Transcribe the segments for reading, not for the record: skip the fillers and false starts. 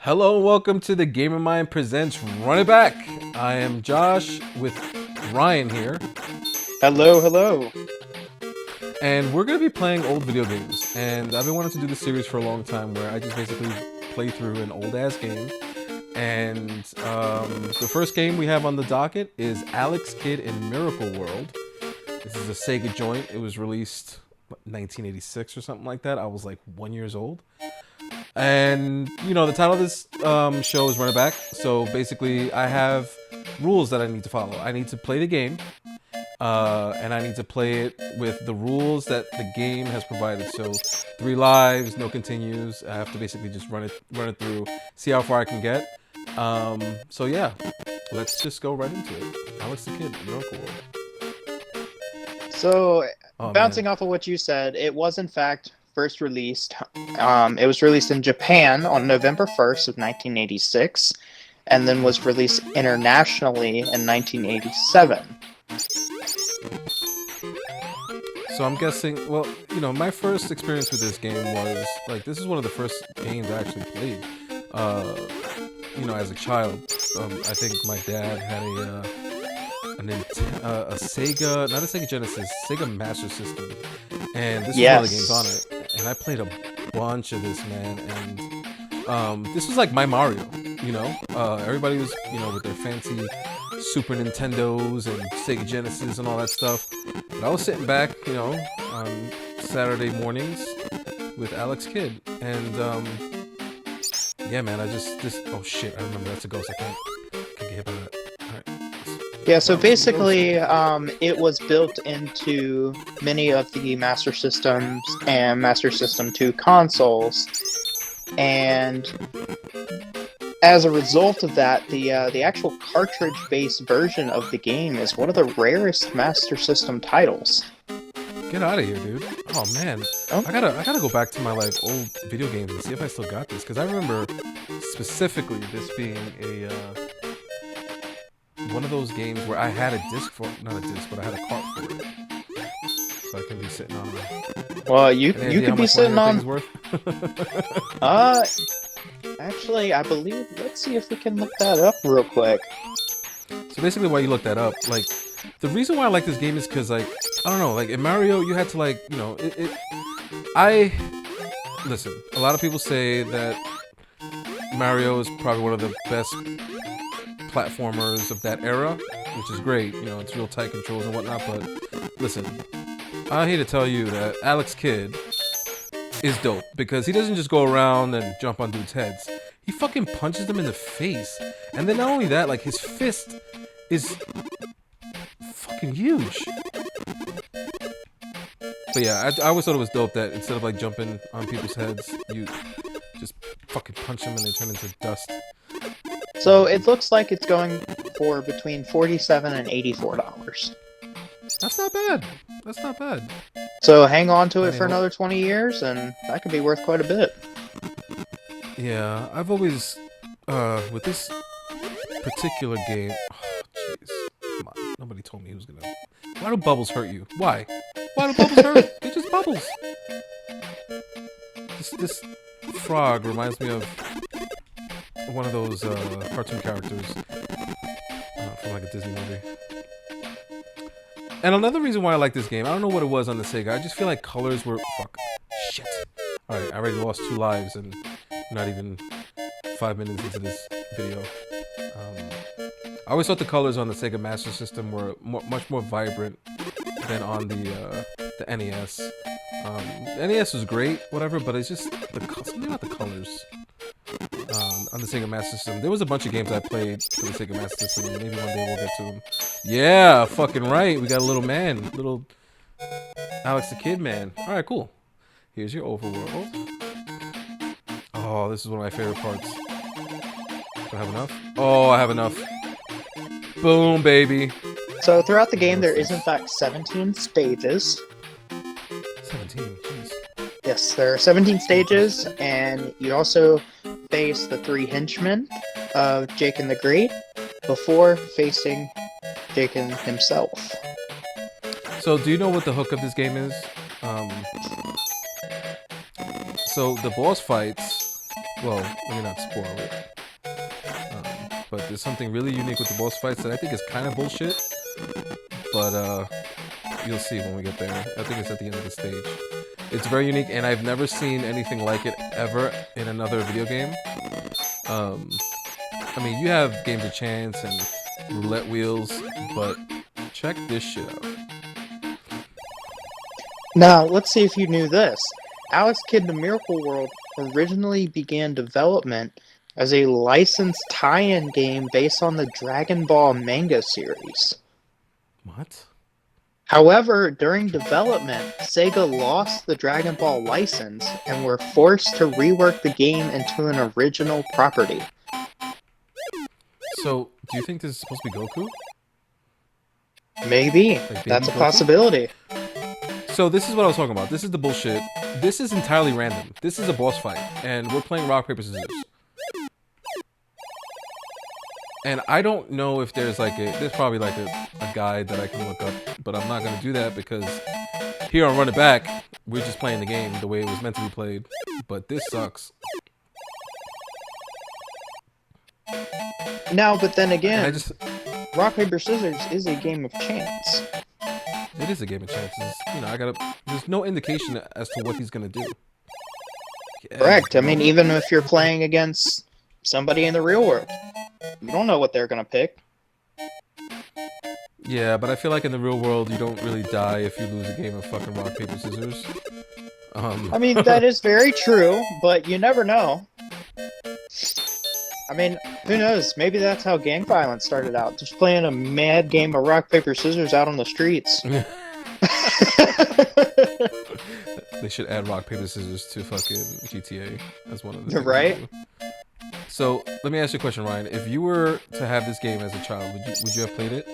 Hello and welcome to the Gamer Mind Presents Run It Back. I am Josh with Ryan here, Hello, hello. and we're going to be playing old video games. And I've been wanting to do this series for a long time where I just basically play through an old ass game. And the first game we have on the docket is Alex Kidd in Miracle World. This is a Sega joint. It was released 1986 or something like that. I was like 1 year old. And the title of this show is Run It Back. So basically, I have rules that I need to follow. I need to play the game, and I need to play it with the rules that the game has provided. So 3 lives, no continues. I have to basically just run it through, see how far I can get. So yeah, let's just go right into it. Alex the Kid, Miracle World. So, Oh man, bouncing off of what you said, it was in fact first released. It was released in Japan on November 1st of 1986, and then was released internationally in 1987. so I'm guessing. Well, my first experience with this game was like this is one of the first games I actually played. Uh, as a child. I think my dad had a Sega, not a Sega Genesis, Sega Master System, and this was one of the games on Yes. it. And I played a bunch of this, man. And this was like my Mario. Everybody was with their fancy Super Nintendos and Sega Genesis and all that stuff. But I was sitting back, on Saturday mornings with Alex Kidd, and yeah, man, I just oh shit, I remember that's a ghost. I can't get hit by that. All right. Yeah, so Oh, it's a ghost. basically, it was built into many of the Master Systems and Master System 2 consoles, and as a result of that, the actual cartridge-based version of the game is one of the rarest Master System titles. Get out of here, dude. Oh man, Oh, I gotta go back to my like old video games and see if I still got this because I remember specifically this being a one of those games where I had a disc for not a disc, but I had a cart for it, so I can be sitting on. well, you Any you idea how could be much money sitting that on. thing's worth? Uh, actually, I believe. Let's see if we can look that up real quick. So basically, why you look that up, like, the reason why I like this game is because, like, I don't know, like in Mario, you had to like, I listen. A lot of people say that Mario is probably one of the best platformers of that era, which is great. It's real tight controls and whatnot. But listen, I'm here to tell you that Alex Kidd is dope because he doesn't just go around and jump on dudes' heads. He fucking punches them in the face, and then not only that, like his fist is fucking huge. But yeah, I always thought it was dope that instead of like jumping on people's heads, you just fucking punch them and they turn into dust. So it looks like it's going for between $47 and $84. That's not bad. That's not bad. So hang on to I it mean, for another 20 years, and that could be worth quite a bit. yeah, I've always with this particular game. Oh, jeez, come on. Nobody told me he was gonna. Why do bubbles hurt you? Why? Why do bubbles hurt? They're just bubbles. This frog reminds me of one of those cartoon characters from like a Disney movie. And another reason why I like this game, I don't know what it was on the Sega. I just feel like colors were fuck shit. All right, I already lost 2 lives and not even 5 minutes into this video. I always thought the colors on the Sega Master System were much more vibrant than on the NES. The NES was great, whatever, but it's just something about the colors on the Sega Master System. There was a bunch of games I played for the Sega Master System, and maybe one day we'll get to them. Yeah, fucking right. We got a little man, little Alex the Kid man. All right, cool. Here's your overworld. Oh, this is one of my favorite parts. Do I have enough? Oh, I have enough. Boom, baby. So throughout the game, there What's is in this? fact 17 stages. 17. Jeez. Yes, there are 17 stages, and you also face the three henchmen of Jaken the Great before facing Jaken himself. So, do you know what the hook of this game is? So the boss fights Well, let me not spoil it. But there's something really unique with the boss fights that I think is kind of bullshit. But you'll see when we get there. I think it's at the end of the stage. It's very unique, and I've never seen anything like it ever in another video game. I mean, you have games of chance and roulette wheels, but check this shit out. Now, let's see if you knew this. Alex Kidd the Miracle World originally began development as a licensed tie-in game based on the Dragon Ball manga series. What? However, during development, Sega lost the Dragon Ball license and were forced to rework the game into an original property. So, do you think this is supposed to be Goku? Maybe. Like That's a Goku? possibility. So this is what I was talking about. This is the bullshit. This is entirely random. This is a boss fight, and we're playing rock, paper, scissors. And I don't know if there's like there's probably like a guide that I can look up, but I'm not gonna do that because here on Run It Back, we're just playing the game the way it was meant to be played. But this sucks. Now, but then again, rock, paper, scissors is a game of chance. It is a game of chances. You know, there's no indication as to what he's gonna do. Yeah. Correct. I mean, even if you're playing against somebody in the real world, you don't know what they're gonna pick. Yeah, but I feel like in the real world, you don't really die if you lose a game of fucking rock, paper, scissors. I mean, that is very true, but you never know. I mean, who knows? Maybe that's how gang violence started out. Just playing a mad game of rock, paper, scissors out on the streets. They should add rock, paper, scissors to fucking GTA as one of the things. Right? So, let me ask you a question, Ryan. If you were to have this game as a child, would you have played it?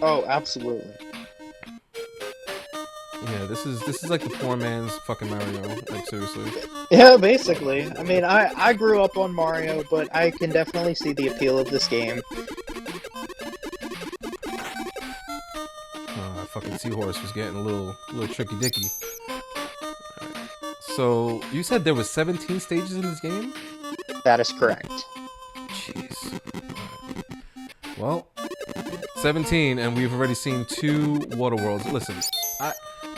Oh, absolutely. Yeah, this is like the poor man's fucking Mario. Like, seriously. Yeah, basically. I mean, I grew up on Mario, but I can definitely see the appeal of this game. Fucking seahorse was getting a little tricky dicky. Right. So, you said there was 17 stages in this game? That is correct. Jeez. Right. Well, 17, and we've already seen 2 water worlds. Listen,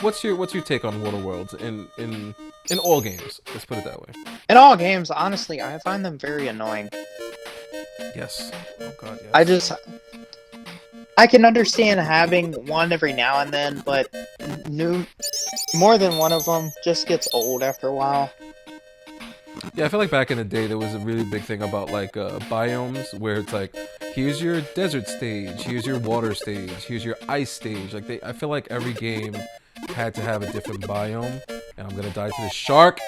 what's your take on water worlds in all games? Let's put it that way. In all games, honestly, I find them very annoying. Yes. Oh god, yes. I can understand having one every now and then, but more than one of them just gets old after a while. Yeah, I feel like back in the day there was a really big thing about like biomes where it's like, here's your desert stage, here's your water stage, here's your ice stage. Like I feel like every game had to have a different biome, and I'm gonna die to the shark.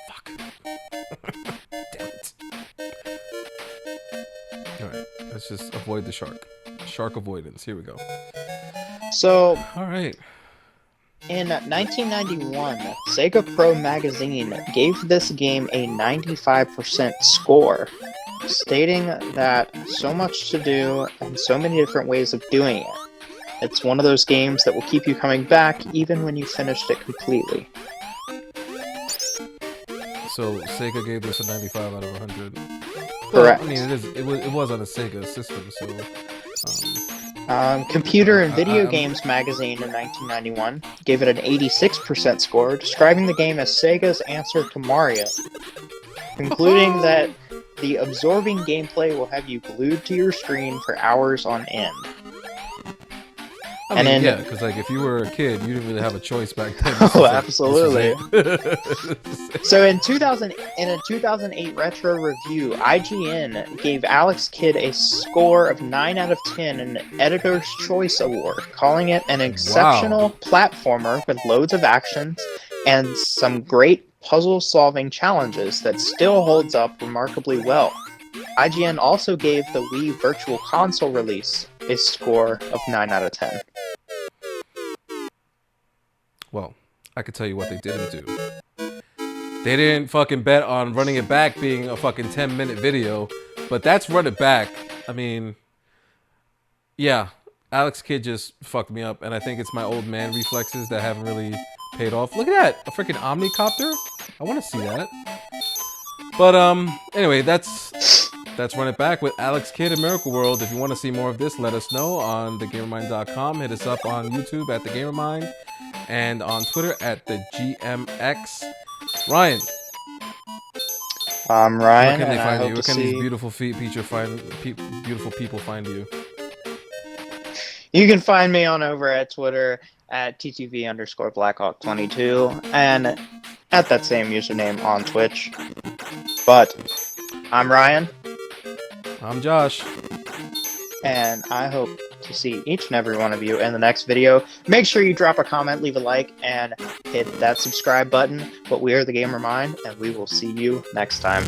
Fuck. Damn it. All right, let's just avoid the shark. Shark avoidance. Here we go. So, all right. In 1991, Sega Pro Magazine gave this game a 95% score, stating that so much to do and so many different ways of doing it. It's one of those games that will keep you coming back even when you finished it completely. So Sega gave this a 95 out of 100. Correct. I mean, it was on a Sega system, so. Computer and Video Games Magazine in 1991 gave it an 86% score, describing the game as Sega's answer to Mario, concluding that the absorbing gameplay will have you glued to your screen for hours on end. I mean, yeah, because like if you were a kid, you didn't really have a choice back then. Oh, absolutely. So in a 2008 retro review, IGN gave Alex Kidd a score of 9 out of 10 in an Editor's Choice Award, calling it an exceptional platformer with loads of actions and some great puzzle-solving challenges that still holds up remarkably well. IGN also gave the Wii Virtual Console release a score of 9 out of 10. Well, I could tell you what they didn't do. They didn't fucking bet on Running It Back being a fucking 10-minute video, but that's Run It Back. I mean, yeah, Alex Kidd just fucked me up, and I think it's my old man reflexes that haven't really paid off. Look at that, a freaking Omnicopter. I want to see that. But anyway, that's Run It Back with Alex Kidd in Miracle World. If you want to see more of this, let us know on thegamermind.com. Hit us up on YouTube at thegamermind and on Twitter at the GMX. Ryan, I'm where Ryan, can they and I find you? hope Where to can these see. beautiful people find you? You can find me on over at Twitter at ttv_blackhawk22 and at that same username on Twitch. But I'm Ryan, I'm Josh. and I hope to see each and every one of you in the next video. Make sure you drop a comment, leave a like, and hit that subscribe button. But we are the Gamer Mind, and we will see you next time.